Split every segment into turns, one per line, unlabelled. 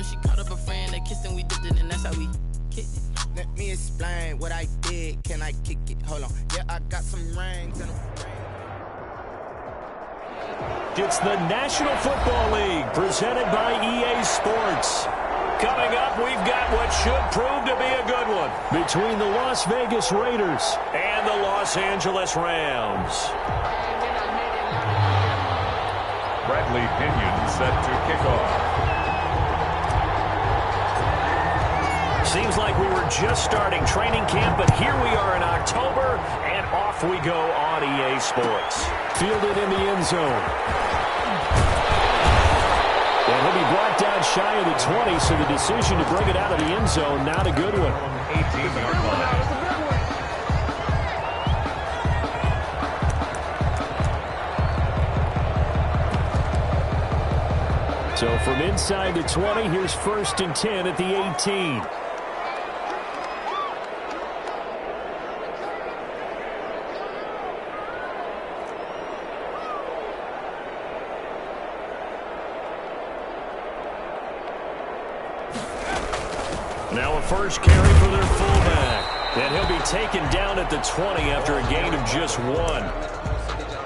she caught up a friend, they kissed and we dipped it, and that's how we kicked it.
Let me explain what I did. Can I kick it? Hold on. Yeah, I got some rings and
It's the National Football League presented by EA Sports. Coming up, we've got what should prove to be a good one between the Las Vegas Raiders and the Los Angeles Rams.
Bradley Pinion set to kick off.
Seems like we were just starting training camp, but here we are in October, and off we go on EA Sports. Fielded in the end zone. And he'll be brought down shy of the 20, so the decision to bring it out of the end zone, not a good one.
18-yard line.
So from inside the 20, here's 1st and 10 at the 18. Now a first carry for their fullback. And he'll be taken down at the 20 after a gain of just 1.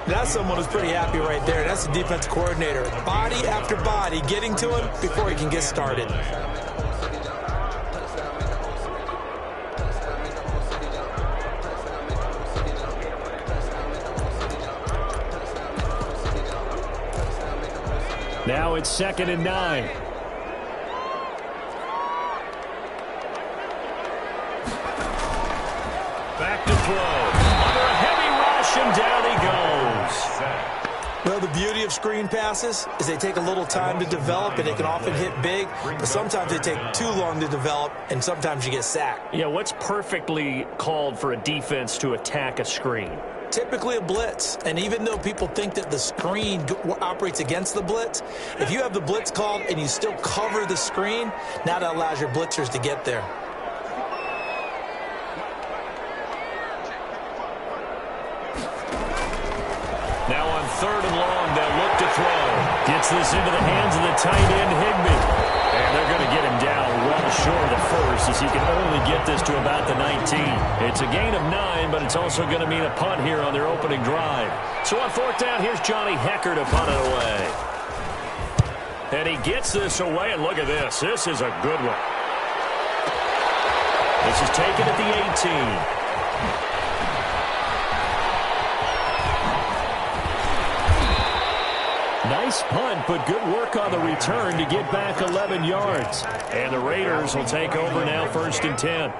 That's someone who's pretty happy right there. That's the defense coordinator. Body after body getting to him before he can get started.
Now it's 2nd and 9. Back to throw. Under a heavy rush, and down he goes.
Well, the beauty of screen passes is they take a little time to develop, and they can often hit big, but sometimes they take too long to develop, and sometimes you get sacked.
Yeah, what's perfectly called for a defense to attack a screen?
Typically a blitz, and even though people think that the screen operates against the blitz, if you have the blitz called and you still cover the screen, now that allows your blitzers to get there.
Now on 3rd and long, they'll look to throw. Gets this into the hands of the tight end, Higbee. And they're going to get him down well short of the first, as he can only get this to about the 19. It's a gain of 9, but it's also going to mean a punt here on their opening drive. So on 4th down, here's Johnny Hecker to punt it away. And he gets this away, and look at this. This is a good one. This is taken at the 18. Nice punt, but good work on the return to get back 11 yards. And the Raiders will take over now 1st and 10.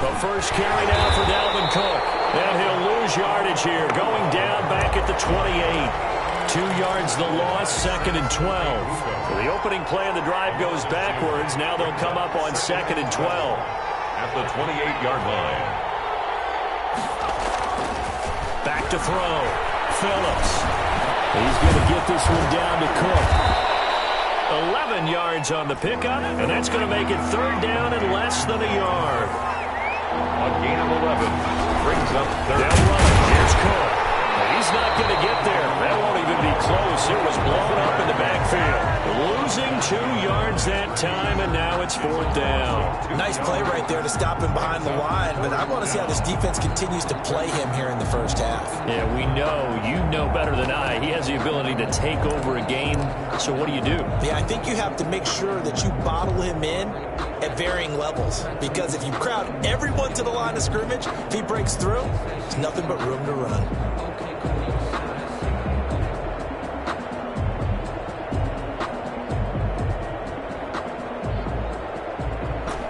The first carry now for Dalvin Cook. And he'll lose yardage here, going down back at the 28. 2 yards the loss, 2nd and 12. Well, the opening play of the drive goes backwards. Now they'll come up on 2nd and 12.
At the 28-yard line.
Back to throw. Phillips. He's going to get this one down to Cook. 11 yards on the pickup, and that's going to make it 3rd down and less than a yard.
A gain of 11 brings up 3rd.
They'll run it. Here's Cook. He's not going to get there. That won't even be close. It was blown up in the backfield. Losing 2 yards that time, and now it's 4th down.
Nice play right there to stop him behind the line, but I want to see how this defense continues to play him here in the first half.
Yeah, we know. You know better than I. He has the ability to take over a game, so what do you do?
Yeah, I think you have to make sure that you bottle him in at varying levels, because if you crowd everyone to the line of scrimmage, if he breaks through, there's nothing but room to run.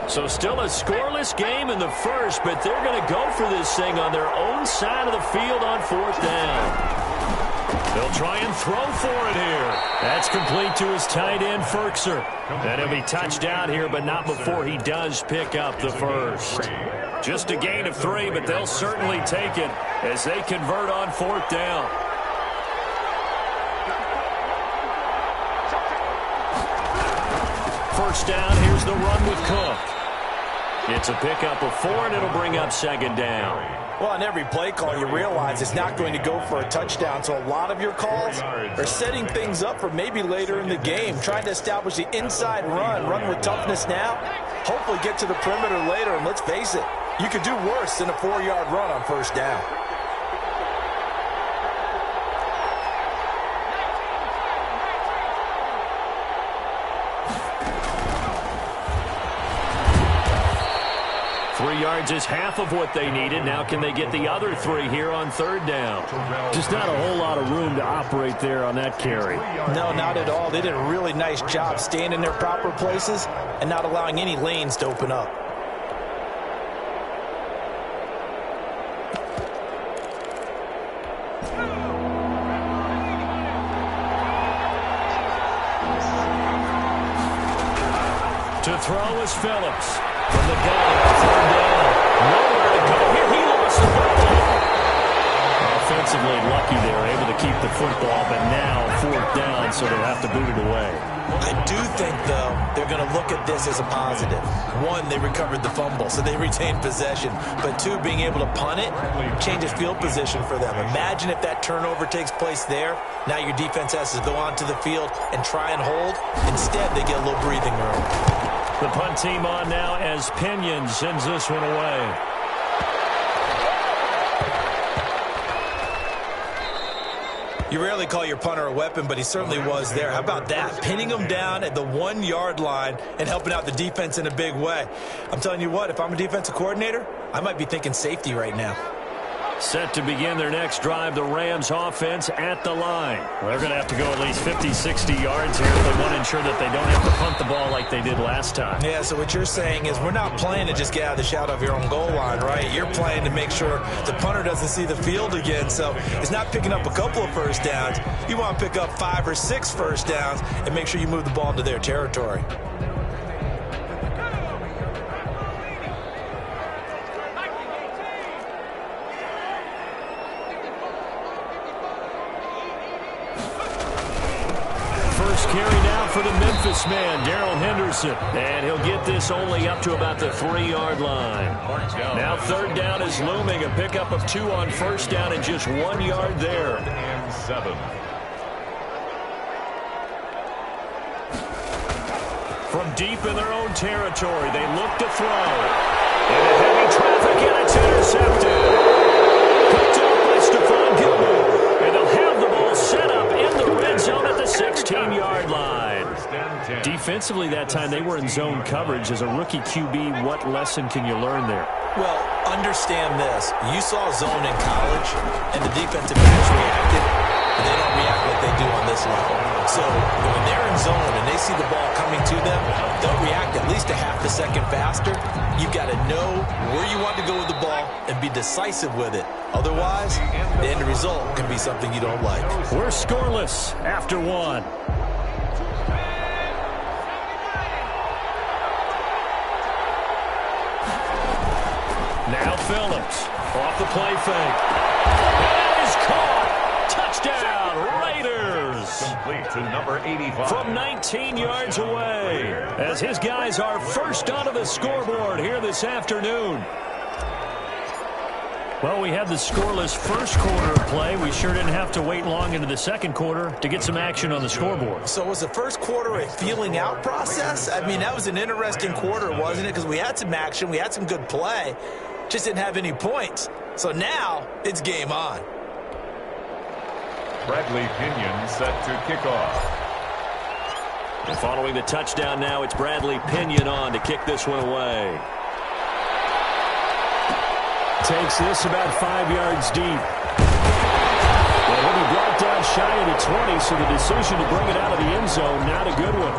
So still a scoreless game in the first, but they're going to go for this thing on their own side of the field on 4th down. They'll try and throw for it here. That's complete to his tight end, Ferkser. And he'll be touched down here, but not before he does pick up the first. Just a gain of 3, but they'll certainly take it as they convert on 4th down. First down, here's the run with Cook. It's a pickup of 4, and it'll bring up second down.
Well, on every play call, you realize it's not going to go for a touchdown, so a lot of your calls are setting things up for maybe later in the game, trying to establish the inside run with toughness now, hopefully get to the perimeter later, and let's face it, you could do worse than a 4-yard run on first down.
Yards is half of what they needed. Now can they get the other 3 here on third down?
Just not a whole lot of room to operate there on that carry.
No, not at all. They did a really nice job staying in their proper places and not allowing any lanes to open up.
To throw is Phillips. From the gun, third down. Nowhere to go here. He lost the football. Offensively lucky they were able to keep the football, but now 4th down, so they'll have to boot it away.
I do think, though, they're going to look at this as a positive. 1, they recovered the fumble, so they retained possession. But 2, being able to punt it changes field position for them. Imagine if that turnover takes place there. Now your defense has to go onto the field and try and hold. Instead, they get a little breathing room.
The punt team on now as Pinion sends this one away.
You rarely call your punter a weapon, but he certainly was there. How about that? Pinning him down at the 1-yard line and helping out the defense in a big way. I'm telling you what, if I'm a defensive coordinator, I might be thinking safety right now.
Set to begin their next drive, the Rams offense at the line.
Well, they're going to have to go at least 50, 60 yards here if they want to ensure that they don't have to punt the ball like they did last time.
Yeah, so what you're saying is we're not playing to just get out of the shadow of your own goal line, right? You're playing to make sure the punter doesn't see the field again. So it's not picking up a couple of first downs. You want to pick up 5 or 6 first downs and make sure you move the ball into their territory.
Carry now for the Memphis man, Darrell Henderson. And he'll get this only up to about the 3-yard line. Now third down is looming. A pickup of 2 on first down and just 1 yard there.
And 7.
From deep in their own territory, they look to throw. Into heavy traffic, and it's intercepted. Picked off by Stephon Gilmore. And they'll have the ball set up in the red zone at the 16-yard line. Defensively that time, they were in zone coverage. As a rookie QB, what lesson can you learn there?
Well, understand this. You saw zone in college, and the defensive backs reacted, and they don't react like they do on this level. So when they're in zone and they see the ball coming to them, they'll react at least a half a second faster. You've got to know where you want to go with the ball and be decisive with it. Otherwise, the end result can be something you don't like.
We're scoreless after 1. Now Phillips off the play fake. That is caught. Touchdown, Raiders.
Complete to number 85.
From 19 yards away. As his guys are first onto the scoreboard here this afternoon. Well, we had the scoreless first quarter of play. We sure didn't have to wait long into the second quarter to get some action on the scoreboard.
So was the first quarter a feeling out process? I mean, that was an interesting quarter, wasn't it? Because we had some action, we had some good play, just didn't have any points. So now it's game on.
Bradley Pinion set to kick off.
And following the touchdown now, it's Bradley Pinion on to kick this one away.
Takes this about 5 yards deep. Well, he'll be brought down shy of the 20, so the decision to bring it out of the end zone, not a good one.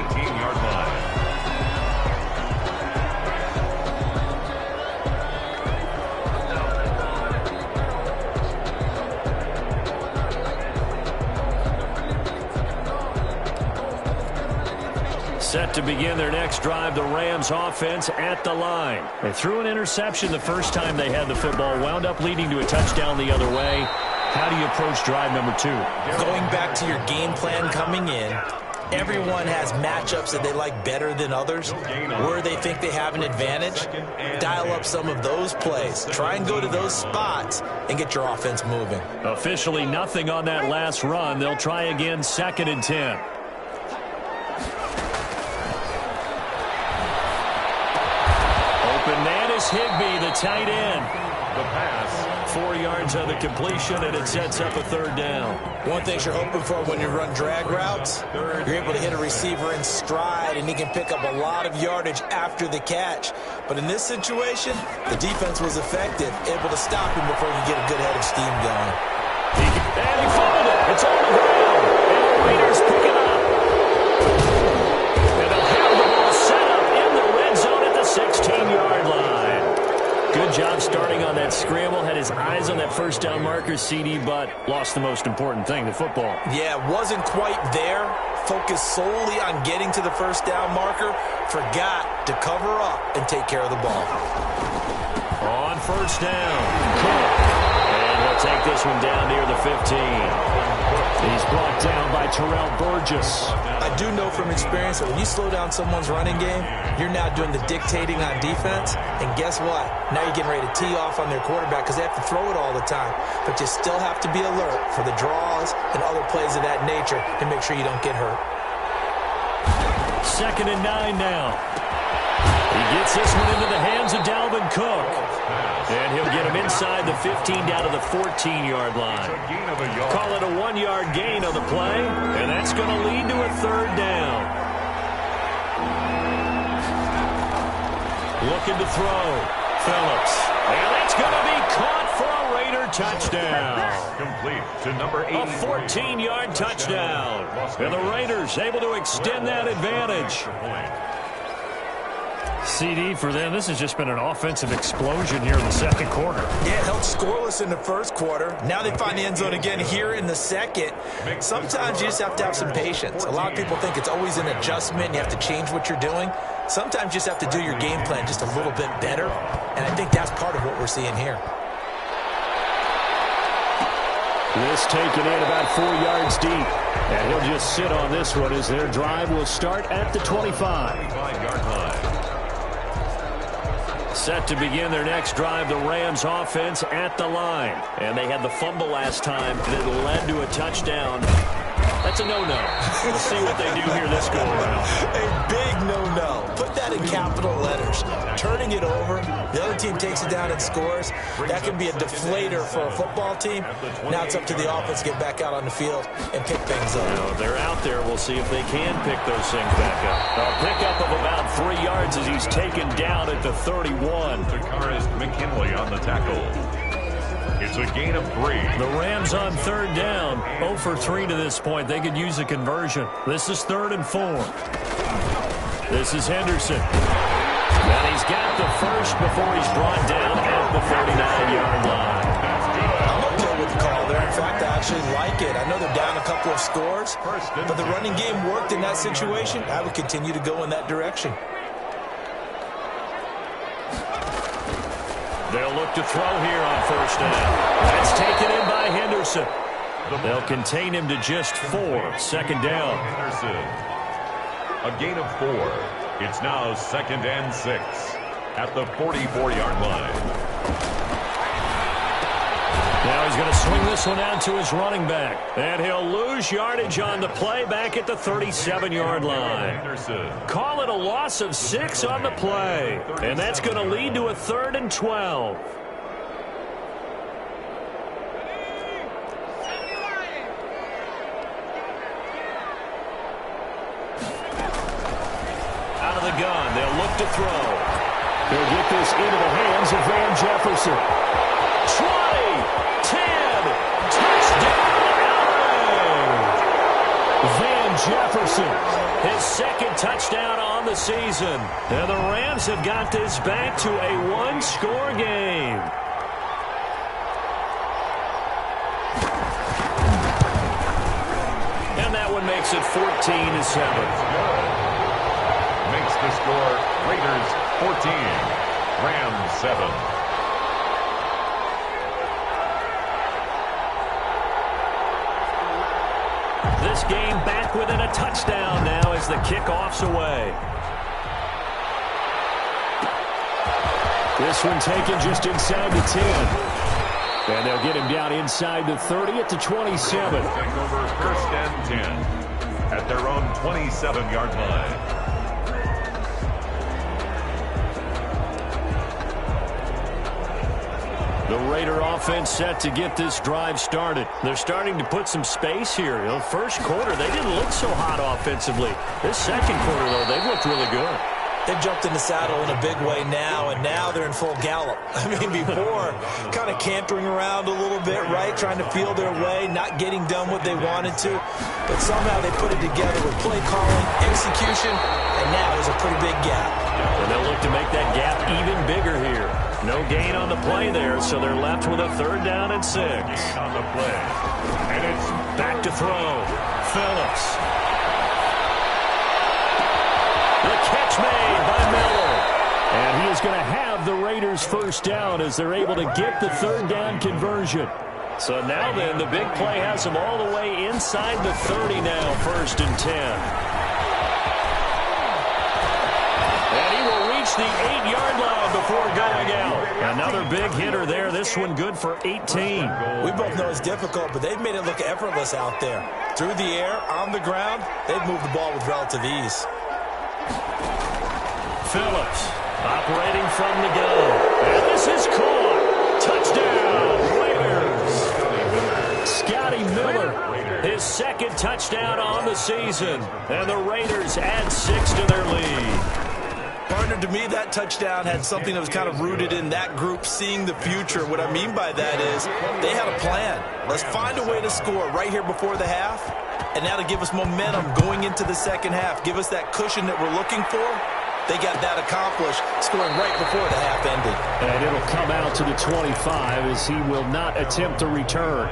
18-yard line.
Set to begin their next drive, the Rams offense at the line. They threw an interception the first time they had the football, wound up leading to a touchdown the other way. How do you approach drive number 2?
Going back to your game plan coming in, Everyone has matchups that they like better than others. Where they think they have an advantage, dial up some of those plays. Try and go to those spots and get your offense moving.
Officially nothing on that last run. They'll try again, 2nd and 10. Open man is Higbee, the tight end.
The pass.
4 yards on the completion, and it sets up a 3rd down.
One thing you're hoping for when you run drag routes, you're able to hit a receiver in stride, and he can pick up a lot of yardage after the catch. But in this situation, the defense was effective, able to stop him before he could get a good head of steam going.
And he fumbled it. It's on the ground. And the Raiders pick it up. And they'll have the ball set up in the red zone at the 16-yard line. Good job starting on that scramble. Had his eyes on that first down marker, CD, but lost the most important thing, the football.
Yeah, wasn't quite there. Focused solely on getting to the first down marker. Forgot to cover up and take care of the ball.
On first down, Cook. And he'll take this one down near the 15. He's brought down by Terrell Burgess.
I do know from experience that when you slow down someone's running game, you're now doing the dictating on defense. And guess what? Now you're getting ready to tee off on their quarterback because they have to throw it all the time. But you still have to be alert for the draws and other plays of that nature to make sure you don't get hurt.
2nd and 9 now. He gets this one into the hands of Dalvin Cook. And he'll get him inside the 15 down to the 14-yard line. Call it a 1-yard gain on the play, and that's going to lead to a 3rd down. Looking to throw. Phillips. And that's going to be caught for a Raider touchdown.
Complete to number 8.
A 14-yard touchdown. And the Raiders able to extend that advantage. CD for them, this has just been an offensive explosion here in the 2nd quarter.
Yeah, held scoreless in the 1st quarter. Now they find the end zone again here in the 2nd. Sometimes you just have to have some patience. A lot of people think it's always an adjustment. You have to change what you're doing. Sometimes you just have to do your game plan just a little bit better. And I think that's part of what we're seeing here.
This taken in about 4 yards deep. And he'll just sit on this one as their drive will start at the 25-yard line. Set to begin their next drive, the Rams offense at the line. And they had the fumble last time that led to a touchdown. That's a no-no. We'll see what they do here this go-around.
A big no-no. Put that in capital letters. Turning it over, the other team takes it down and scores. That can be a deflator for a football team. Now it's up to the offense to get back out on the field and pick things up.
If they're out there, we'll see if they can pick those things back up. A pickup of about 3 yards as he's taken down at the 31.
Takaris McKinley on the tackle. It's a gain of 3.
The Rams on 3rd down. 0 for 3 to this point. They could use a conversion. This is 3rd and 4. This is Henderson. And he's got the first before he's brought down at the 49-yard line.
I'm okay with the call there. In fact, I actually like it. I know they're down a couple of scores, but the running game worked in that situation. I would continue to go in that direction.
They'll look to throw here on 1st down. That's taken in by Henderson. They'll contain him to just 4. 2nd down.
Henderson. A gain of 4. It's now 2nd and 6 at the 44-yard line.
Now he's going to swing this one out to his running back. And he'll lose yardage on the play back at the 37-yard line. Call it a loss of 6 on the play. And that's going to lead to a 3rd and 12. Out of the gun, they'll look to throw.
They'll get this into the hands of Van Jefferson.
20, 10, touchdown, LA!
Van Jefferson.
His 2nd touchdown on the season. And the Rams have got this back to a 1-score game. And that one makes it 14-7.
Makes the score Raiders 14, Rams 7.
This game back within a touchdown now as the kickoff's away.
This one taken just inside the 10. And they'll get him down inside the 30 at the 27.
Take over 1st and 10 at their own 27-yard line.
The Raider offense set to get this drive started. They're starting to put some space here. The first quarter, they didn't look so hot offensively. This second quarter, though, they've looked really good.
They've jumped in the saddle in a big way now, and now they're in full gallop. I mean, before, kind of cantering around a little bit, right, trying to feel their way, not getting done what they wanted to. But somehow they put it together with play calling, execution, and now there's a pretty big gap.
And they'll look to make that gap even bigger here. No gain on the play there, so they're left with a 3rd down and 6.
Gain on the play. And it's
back to throw. Phillips. The catch made by Miller.
And he is going to have the Raiders' 1st down as they're able to get the 3rd down conversion.
So now then, the big play has them all the way inside the 30 now, 1st and 10. And he will reach the 8-yard line before going out. Another big hitter there. This one good for 18.
We both know it's difficult, but they've made it look effortless out there. Through the air, on the ground, they've moved the ball with relative ease.
Phillips operating from the gun. And this is caught. Touchdown, Raiders. Scotty Miller, his 2nd touchdown on the season. And the Raiders add 6 to their lead.
Partner, to me, that touchdown had something that was kind of rooted in that group seeing the future. What I mean by that is they had a plan. Let's find a way to score right here before the half. And that'll give us momentum going into the second half. Give us that cushion that we're looking for. They got that accomplished, scoring right before the half ended.
And it'll come out to the 25 as he will not attempt to return.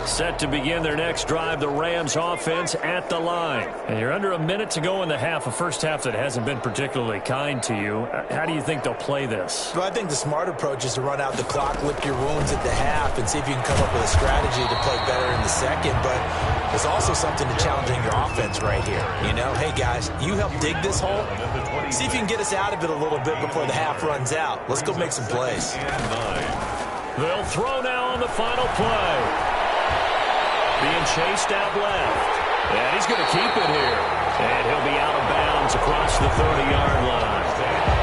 Set to begin their next drive, the Rams offense at the line. And you're under a minute to go in the half, a first half that hasn't been particularly kind to you. How do you think they'll play this?
Well, I think the smart approach is to run out the clock, lick your wounds at the half, and see if you can come up with a strategy to play better in the second. But there's also something to challenging your offense right here. You know, hey, guys, you help dig this hole. See if you can get us out of it a little bit before the half runs out. Let's go make some plays.
They'll throw now on the final play. Being chased out left. And he's going to keep it here. And he'll be out of bounds across the 30-yard line.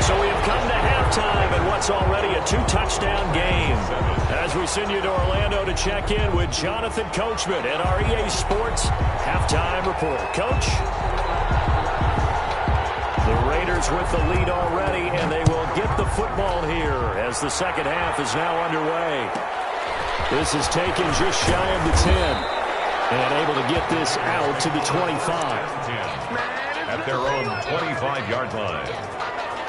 So we have come to halftime in what's already a 2-touchdown game. As we send you to Orlando to check in with Jonathan Coachman at our EA Sports Halftime Report. Coach? The Raiders with the lead already, and they will get the football here as the second half is now underway.
This is taken just shy of the 10. And able to get this out to the 25.
At their own 25-yard line.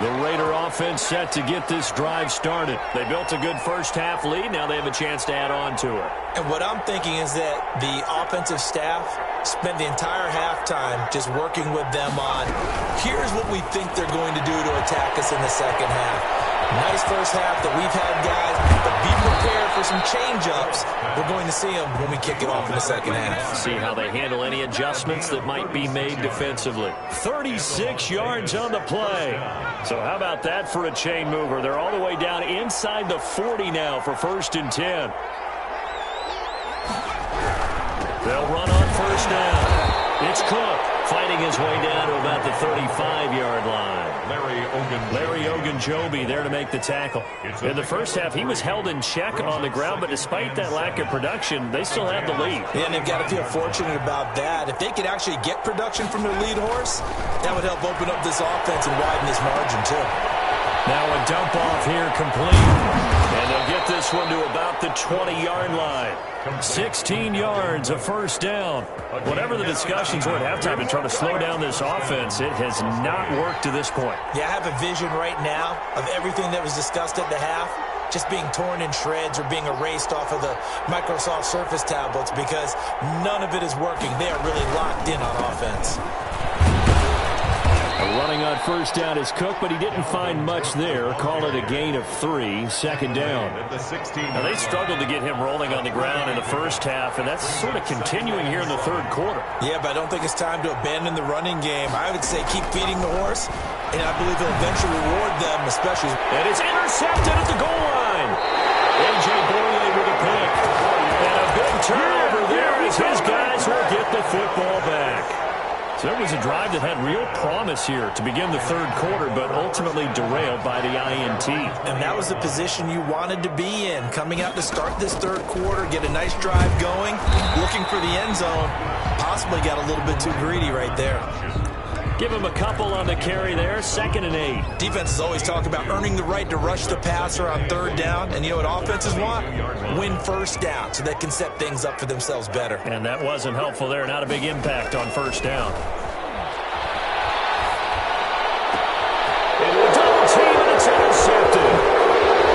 The Raider offense set to get this drive started. They built a good first half lead. Now they have a chance to add on to it.
And what I'm thinking is that the offensive staff spent the entire halftime just working with them on, here's what we think they're going to do to attack us in the second half. Nice first half that we've had, guys, but be prepared for some change-ups. We're going to see them when we kick it off in the second half.
See how they handle any adjustments that might be made defensively. 36 yards on the play. So how about that for a chain mover? They're all the way down inside the 40 now for 1st and 10. They'll run on 1st down. It's Cook fighting his way down to about the 35-yard line. Larry Ogunjobi there to make the tackle. In the first half, he was held in check on the ground, but despite that lack of production, they still have the lead.
Yeah, and they've got to feel fortunate about that. If they could actually get production from their lead horse, that would help open up this offense and widen this margin, too.
Now a dump off here complete. And they'll get this one to about the 20-yard line. 16 yards, a 1st down. Whatever the discussions were at halftime to try to slow down this offense, it has not worked to this point.
Yeah, I have a vision right now of everything that was discussed at the half just being torn in shreds or being erased off of the Microsoft Surface tablets because none of it is working. They are really locked in on offense.
Running on first down is Cook, but he didn't find much there. Call it a gain of 3, second down.
Now, they struggled to get him rolling on the ground in the first half, and that's sort of continuing here in the third quarter.
Yeah, but I don't think it's time to abandon the running game. I would say keep feeding the horse, and I believe he'll eventually reward them, especially.
And it's intercepted at the goal line. A.J. Boye with a pick. And a big turnover there as his guys will get the football back. So it was a drive that had real promise here to begin the third quarter, but ultimately derailed by the INT.
And that was the position you wanted to be in, coming out to start this third quarter, get a nice drive going, looking for the end zone. Possibly got a little bit too greedy right there.
Give him a couple on the carry there, 2nd and 8.
Defenses always talk about earning the right to rush the passer on third down, and you know what offenses want? Win first down, so they can set things up for themselves better.
And that wasn't helpful there, not a big impact on first down. Into a double team, and it's intercepted.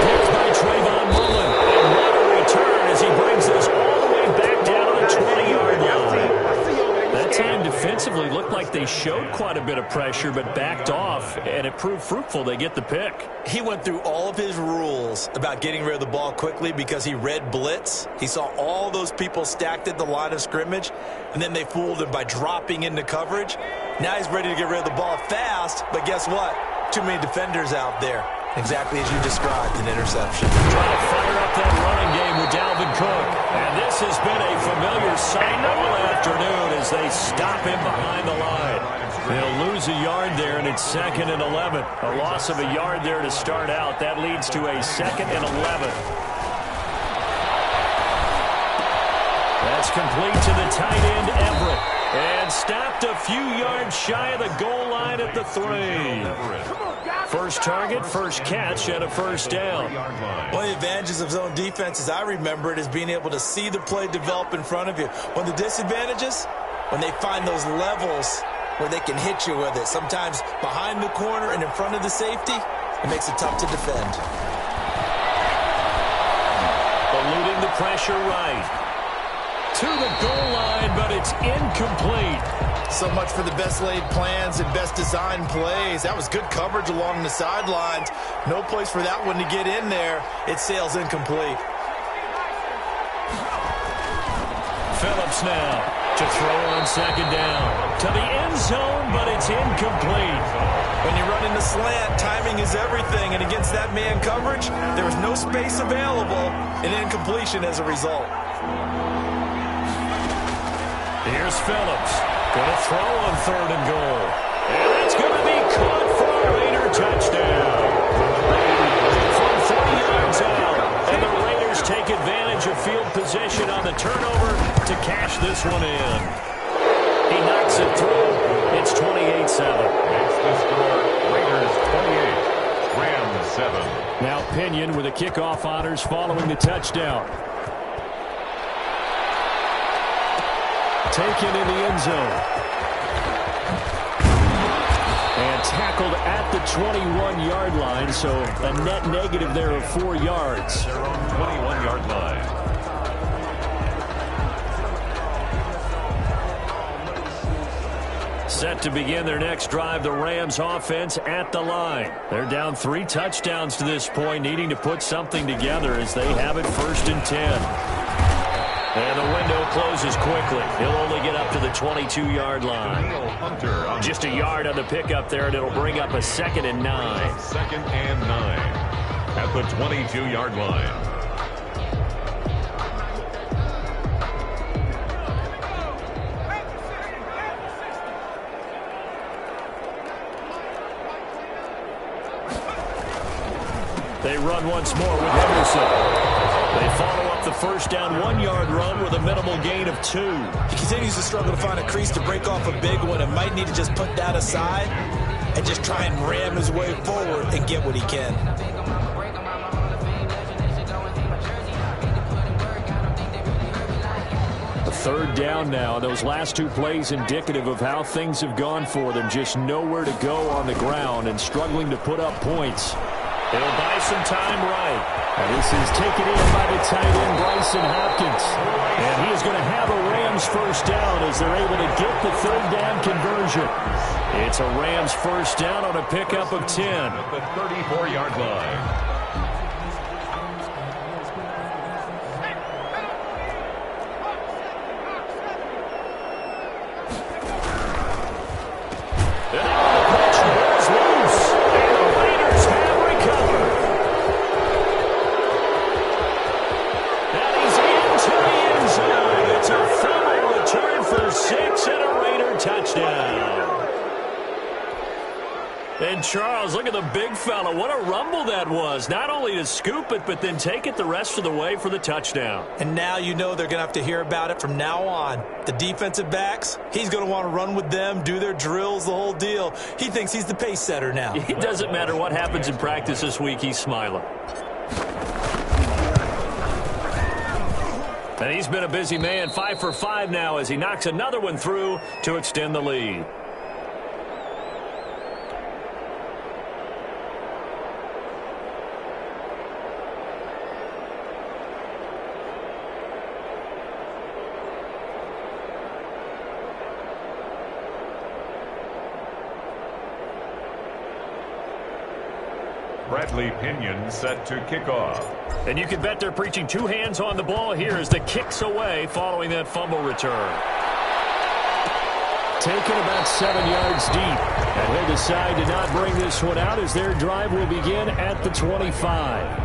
Picked by Trayvon Mullen. And what a return as he brings this all the way back down to the 20-yard line. That time defensively looked like they showed quite a bit of pressure but backed off, and it proved fruitful. They get the pick.
He went through all of his rules about getting rid of the ball quickly because he read blitz. He saw all those people stacked at the line of scrimmage, and then they fooled him by dropping into coverage. Now he's ready to get rid of the ball fast, but guess what? Too many defenders out there. Exactly as you described, an interception.
Trying to fire up that running game with Dalvin Cook. And this has been a familiar sight all afternoon as they stop him behind the line. They'll lose a yard there, and it's 2nd and 11. A loss of a yard there to start out. That leads to a 2nd and 11. That's complete to the tight end, Everett. And stopped a few yards shy of the goal line at the 3. First target, first catch, and a first down.
One of the advantages of zone defense, as I remember it, is being able to see the play develop in front of you. One of the disadvantages, when they find those levels where they can hit you with it, sometimes behind the corner and in front of the safety, it makes it tough to defend.
Eluding the pressure right. To the goal line, but it's incomplete.
So much for the best laid plans and best designed plays. That was good coverage along the sidelines. No place for that one to get in there. It sails incomplete.
Phillips now to throw on 2nd down. To the end zone, but it's incomplete.
When you run in the slant, timing is everything. And against that man coverage, there was no space available. An incompletion as a result.
Here's Phillips. Going to throw on 3rd and goal. And it's going to be caught for a Raider touchdown. From 40 yards out. And the Raiders take advantage of field position on the turnover to cash this one in. He knocks it through. It's 28-7.
It's the score. Raiders 28, Rams 7.
Now Pinion with the kickoff honors following the touchdown. Taken in the end zone. And tackled at the 21-yard line, so a net negative there of 4 yards.
Their own 21-yard line.
Set to begin their next drive, the Rams offense at the line. They're down 3 touchdowns to this point, needing to put something together as they have it 1st and 10. And the window closes quickly. He'll only get up to the 22-yard line. Just a yard on the pickup there, and it'll bring up a 2nd and 9.
2nd and 9 at the 22-yard line.
They run once more with Henderson. They follow up the first down 1-yard run with a minimal gain of 2.
He continues to struggle to find a crease to break off a big one and might need to just put that aside and just try and ram his way forward and get what he can.
A 3rd down now. Those last 2 plays indicative of how things have gone for them. Just nowhere to go on the ground and struggling to put up points.
He'll buy some time right.
And this is taken in by the tight end, Bryson Hopkins. And he is going to have a Rams first down as they're able to get the 3rd down conversion. It's a Rams first down on a pickup of 10.
At the 34-yard line.
And now the pitch is loose, and the Raiders have recovered. And he's into the end zone. It's a fumble return for 6 and a Raider touchdown. And Charles, look at the big fella. What a rumble that was. Not only to scoop it, but then take it the rest of the way for the touchdown.
And now you know they're going to have to hear about it from now on. The defensive backs, he's going to want to run with them, do their drills, the whole deal. He thinks he's the pace setter now.
It doesn't matter what happens in practice this week, he's smiling. And he's been a busy man, 5 for 5 now as he knocks another one through to extend the lead.
Bradley Pinion set to kick off.
And you can bet they're preaching 2 hands on the ball here as the kick's away following that fumble return. Taken about 7 yards deep. And he'll decide to not bring this one out as their drive will begin at the 25.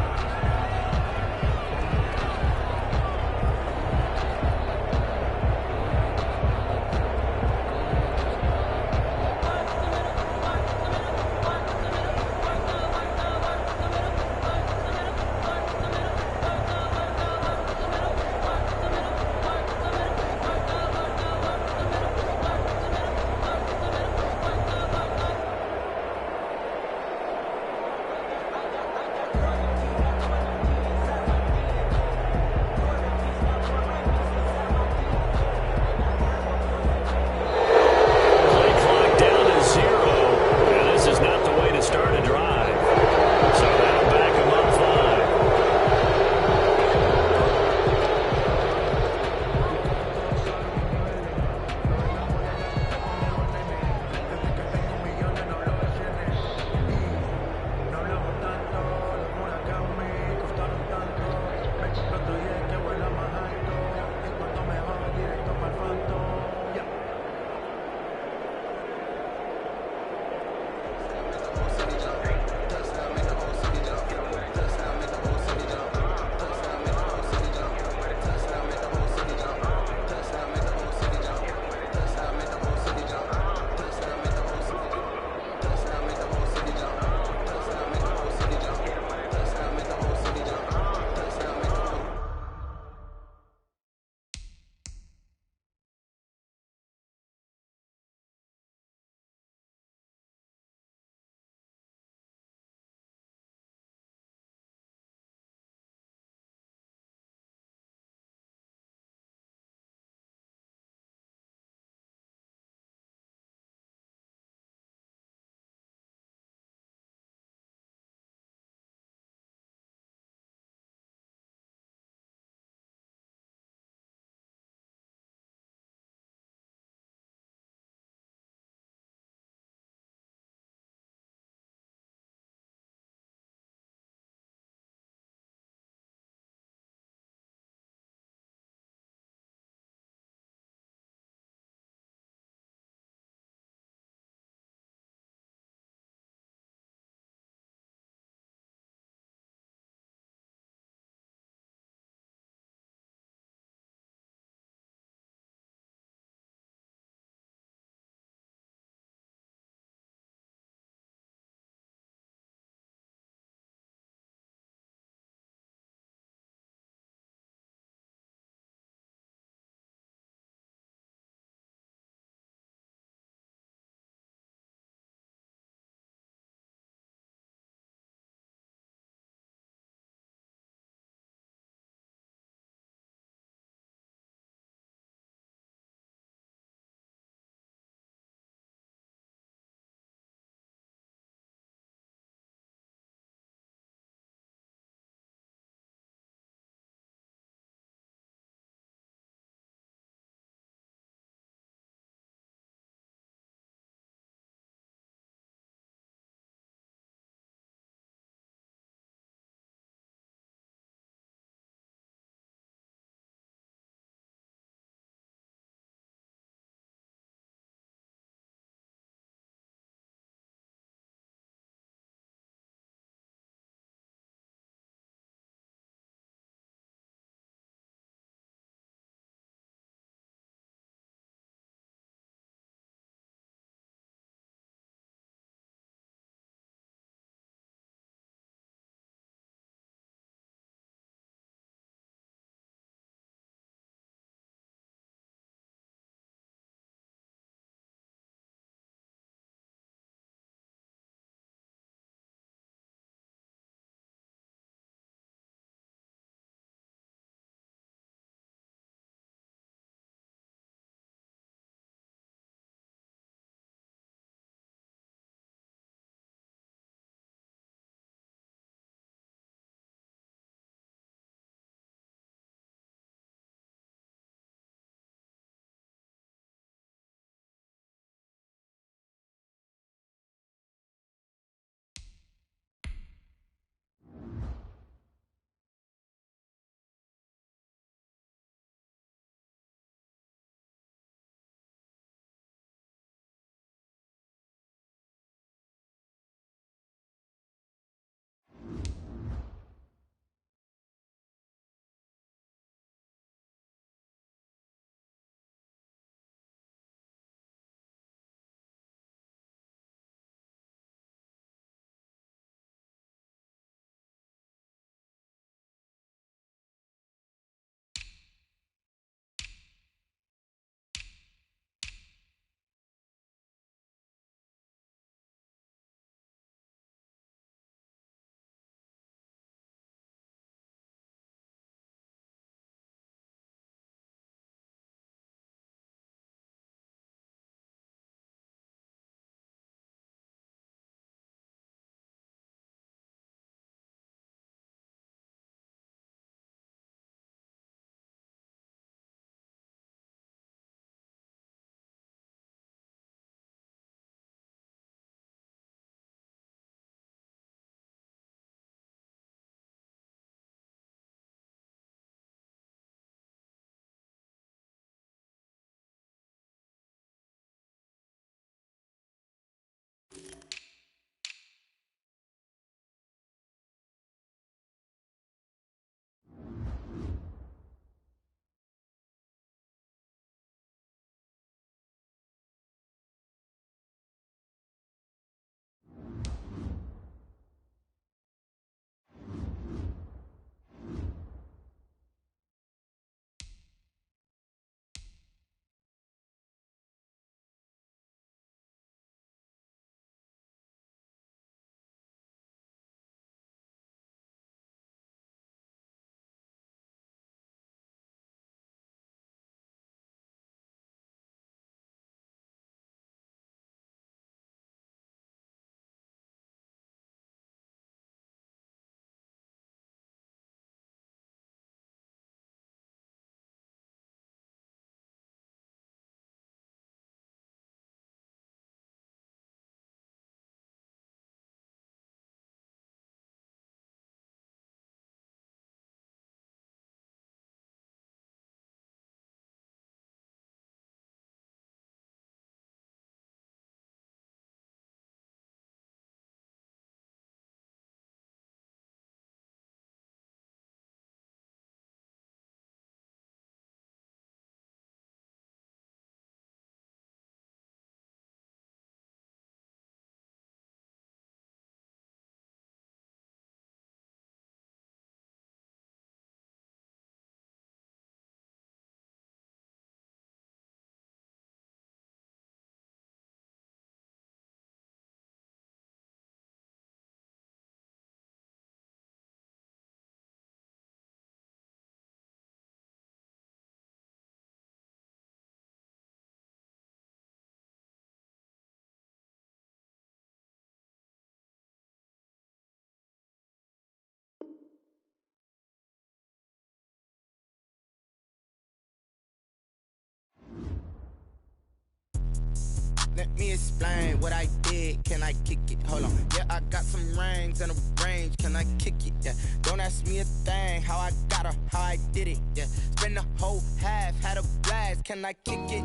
Let me explain what I did. Can I kick it? Hold on. Yeah, I got some rings and a range. Can I kick it? Yeah. Don't ask me a thing. How I got her, how I did it. Yeah. Spend the whole half, had a blast. Can I kick it?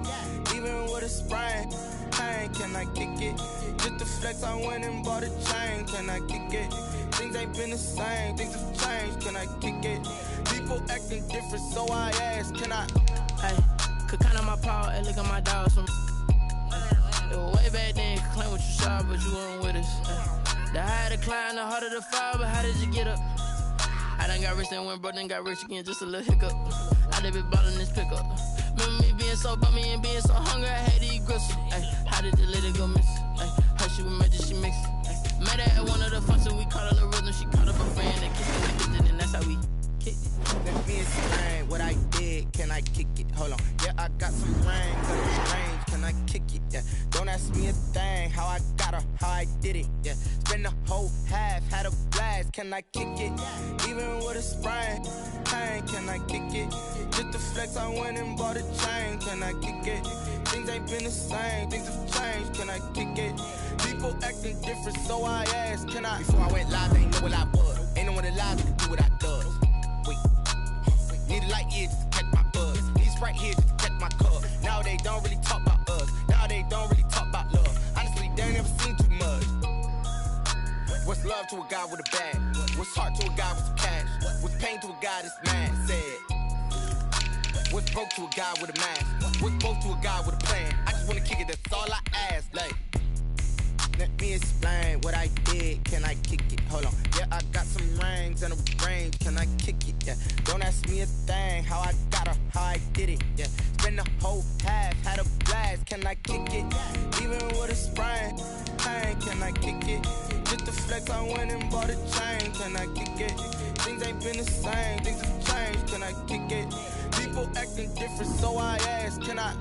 Even with a sprain. Pain, can I kick it? Just the flex, I went and bought a chain. Can I kick it? Things ain't been the same. Things have changed. Can I kick it? People acting different, so I ask. Can I?
Hey, could count on my power and look at my dogs from. It was way back then, could claim what you saw, but you weren't with us. The higher the climb, the harder the fall, but how did you get up? I done got rich and went broke, then got rich again, just a little hiccup. I done been ballin' this pickup. Remember me being so bummy and being so hungry, I had to eat gristle. Ay, how did the lady go miss? Ay, her she was magic, she mixed. Met her at one of the functions, we caught her the rhythm, she caught up a friend, and kissed her, we dipped it, and that's how we kicked it.
Let me explain what I did. Can I kick it? Hold on. Yeah, I got some rings and a range. Can I kick it? Yeah. Don't ask me a thing. How I got her, how I did it. Yeah. Spend the whole half, had a blast. Can I kick it? Even with a sprain. Pain, can I kick it? Just the flex, I went and bought a chain. Can I kick it? Things ain't been the same. Things have changed. Can I kick it? People acting different, so I ask. Can I? Before I went live, they ain't know what I was. Ain't no one alive to do what I does. Wait. Need a light here just to catch my buzz. Need Sprite here just to catch my cup. Now they don't really talk about us. Now they don't really talk about love. Honestly, they ain't never seen too much. What's love to a guy with a bag? What's heart to a guy with some cash? What's pain to a guy that's mad? Said. What's broke to a guy with a mask? What's broke to a guy with a plan? I just wanna kick it, that's all I ask. Like, let me explain what I did. Can I kick it? Hold on. Yeah, I got some rings and a range. Can I kick it? Yeah. Don't ask me a thing. How I got her, how I did it. Yeah. Spend the whole half, had a blast. Can I kick it? Even with a sprain. Pain, can I kick it? Just the flex, I went and bought a chain. Can I kick it? Things ain't been the same. Things have changed. Can I kick it? People acting different, so I ask. Can I?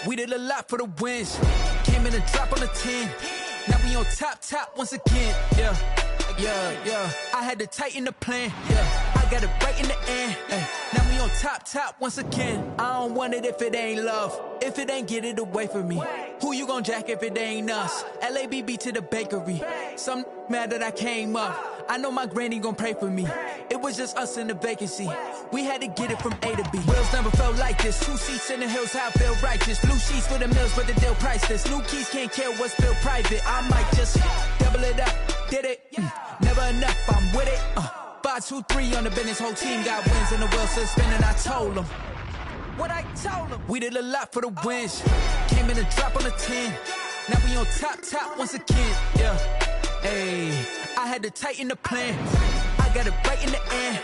We did a lot for the wins. Came in and drop on the 10. Now we on top once again. Yeah. I had to tighten the plan. Yeah. I got it right in the end. Now we on top once again. I don't want it if it ain't love. If it ain't, get it away from me. Who you gon' jack if it ain't us? LABB to the bakery. Some mad that I came up. I know my granny gon' pray for me. It was just us in the vacancy. We had to get it from A to B. Wheels never felt like this. 2 seats in the hills, how I feel righteous. Blue sheets for the mills, but the deal priceless. New keys can't care what's still private. I might just double it up. Did it? Never enough, I'm with it. 5, 2, 3 on the business. Whole team got wins and the wheels still spinning. I told them what I told them. We did a lot for the wins. Came in and drop on the 10. Now we on top once again. Yeah. Hey, I had to tighten the plan. I got it right in the end.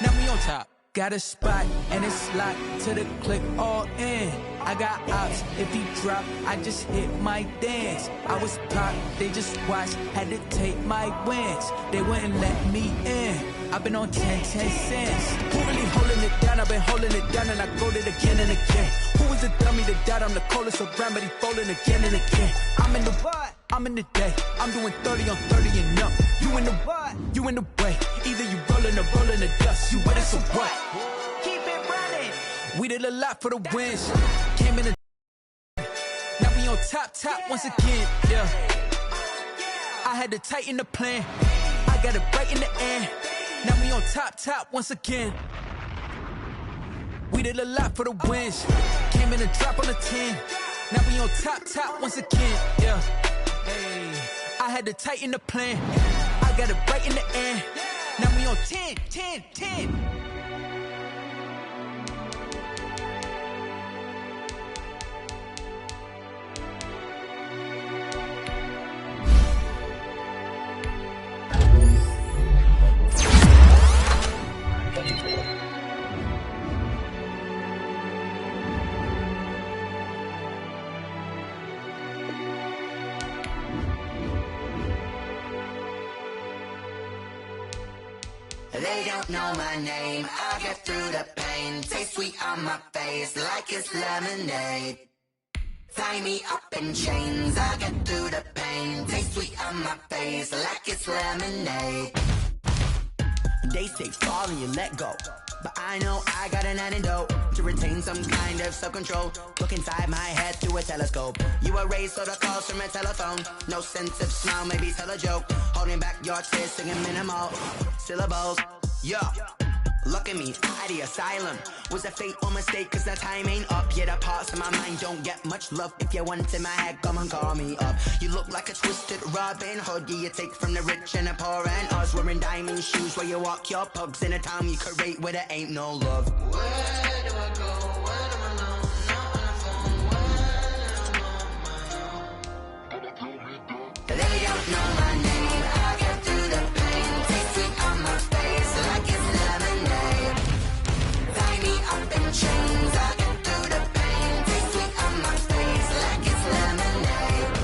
Now we on top. Got a spot and it's locked to the click all in. I got ops, if he drop, I just hit my dance. I was popped, they just watched, had to take my wins. They wouldn't let me in. I've been on 10 cents. Who really holding it down? I've been holding it down and I go it again and again. Who is the dummy that died? I'm the coldest around, but he folding again and again. I'm in the what? I'm in the day. I'm doing 30 on 30 and up. You in the what? You in the way. Either you rolling or rolling the dust. You with us or what? Keep it running. We did a lot for the wins. Came in the. Now we on top once again. Yeah. I had to tighten the plan. I got it right in the end. Now we on top once again. We did a lot for the wins. Came in and drop on the 10. Now we on top once again. Yeah. Hey, I had to tighten the plan. I got it right in the end. Now we on 10.
They don't know my name, I get through the pain. Taste sweet on my face like it's lemonade. Tie me up in chains, I get through the pain. Taste sweet on my face like it's lemonade. They say fall and you let go, but I know I got an antidote to retain some kind of self-control. Look inside my head through a telescope. You erase all the calls from a telephone. No sense of smile, maybe tell a joke. Holding back your tears, singing minimal syllables. Yeah, look at me, at the asylum. Was a fate or mistake, cause the time ain't up. Yeah, the parts of my mind don't get much love. If you want in my head, come and call me up. You look like a twisted Robin Hood. Yeah, you take from the rich and the poor and us. Wearing diamond shoes where you walk your pugs. In a town you create where there ain't no love. Where do I go? When I'm alone? Not on the phone. When I'm on my own. They don't know my name. I get through the pain. Taste sweet on my face like it's lemonade. Tie me up in chains. I get through the pain. Taste sweet on my face like it's lemonade.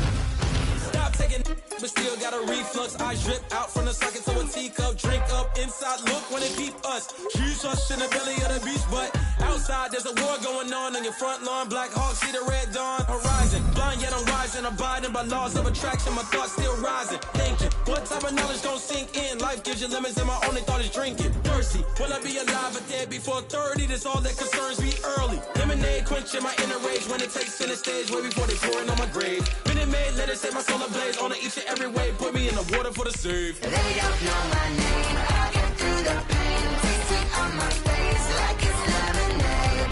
Stop taking, but still got a reflux. Eyes drip out from the socket to a teacup. Drink up inside, look when it peep us. Huge us in the belly of the beach, but outside there's a war going on your front lawn. Black Hawk, see the red dawn horizon. Blind yet I'm rising, abiding by laws of attraction. My thoughts still rising. Thinking, what type of knowledge gon' sink in? Life gives you lemons and my only thought is drinking. Thirsty, will I be alive or dead before 30? That's all that concerns me early. Lemonade quenching my inner rage when it takes center stage way before they pouring on my grave. Minute Maid, let it set my soul ablaze on each and every way. Put me in the water for the save.
They don't know my name. I get through the pain. Taste sweet on my face like it's lemonade.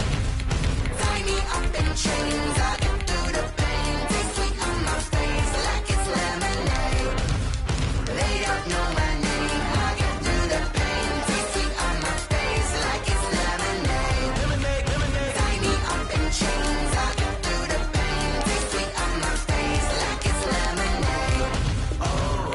Tie me up in chains. I get through the pain. Taste sweet on my face like it's lemonade. They don't know my name. I get through the pain. Taste sweet on my face like it's lemonade. Tie me up in chains. I get through the pain. Taste sweet on my face like it's lemonade. Oh.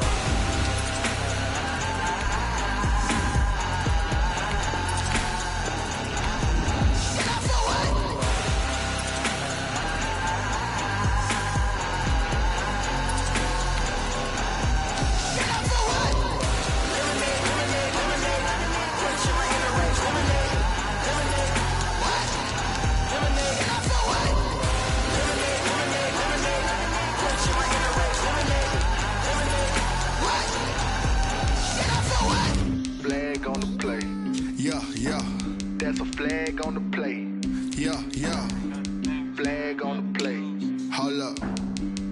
Flag on the play. Yeah, yeah. That's a flag on the play. Yeah, yeah. Flag on the play. Hold up.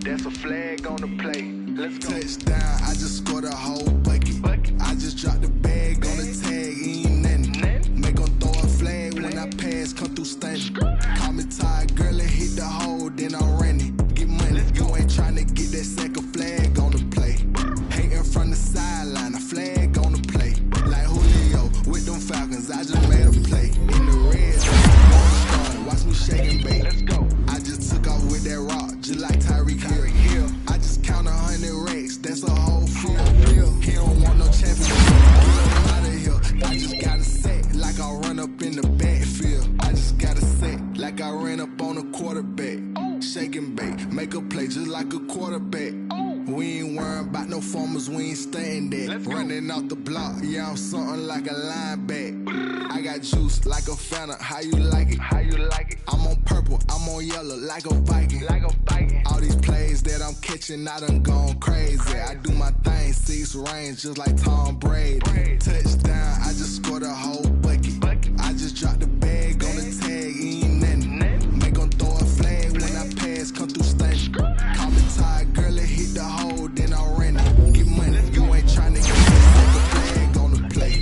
That's a flag on the play. Let's go. Touchdown, I just scored a whole bucket. I just dropped the bag on the tag, ain't nothing. Make 'em throw a flag when I pass, come through stunning. Call me tired, girl, and hit the hole, then I'm running. Get money, you ain't tryna get that second flag on the play. Hating from the sideline, a flag on the play. Like Julio with them Falcons, I just made a play. In the red zone, watch me shake and bake. Let's go. I just took off with that rock, just like Tyreek Hill. I just count 100 racks, that's a whole field. He don't want no championship, get him out of here. I just got a set, like I run up in the backfield. I just got a set, like I ran up on a quarterback. Shake and bake, make a play just like a quarterback. We ain't worrying about no formers, we ain't staying there. Running off the block, yeah, I'm something like a lineback. I got juice like a Fanta, how you like it? How you like it? I'm on purple, I'm on yellow, like a Viking. Like a Viking. All these plays that I'm catching, I done gone crazy. I do my thing, 6 range, just like Tom Brady. Touchdown, I just scored a whole bucket. I just dropped the bag on the tag, ain't nothing. Make 'em throw a flag when I pass, come through stunning. Call me tired, girl, and hit the hole, then I'm running. Get money, you ain't tryna get that flag on the play.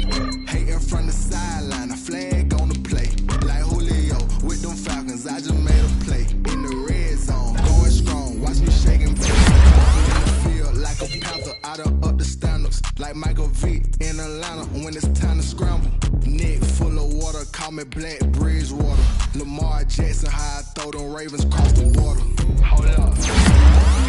Hating from the sideline, a flag on the play. Like Julio with them Falcons, I just made a play. In the red zone, going strong, watch me shaking back. In the field like a panther, I done up the standards. Like Michael Vick in Atlanta when it's time to scramble. Neck full of water, call me Black Bridgewater. Lamar Jackson, how I throw them Ravens cross the border. Hold up.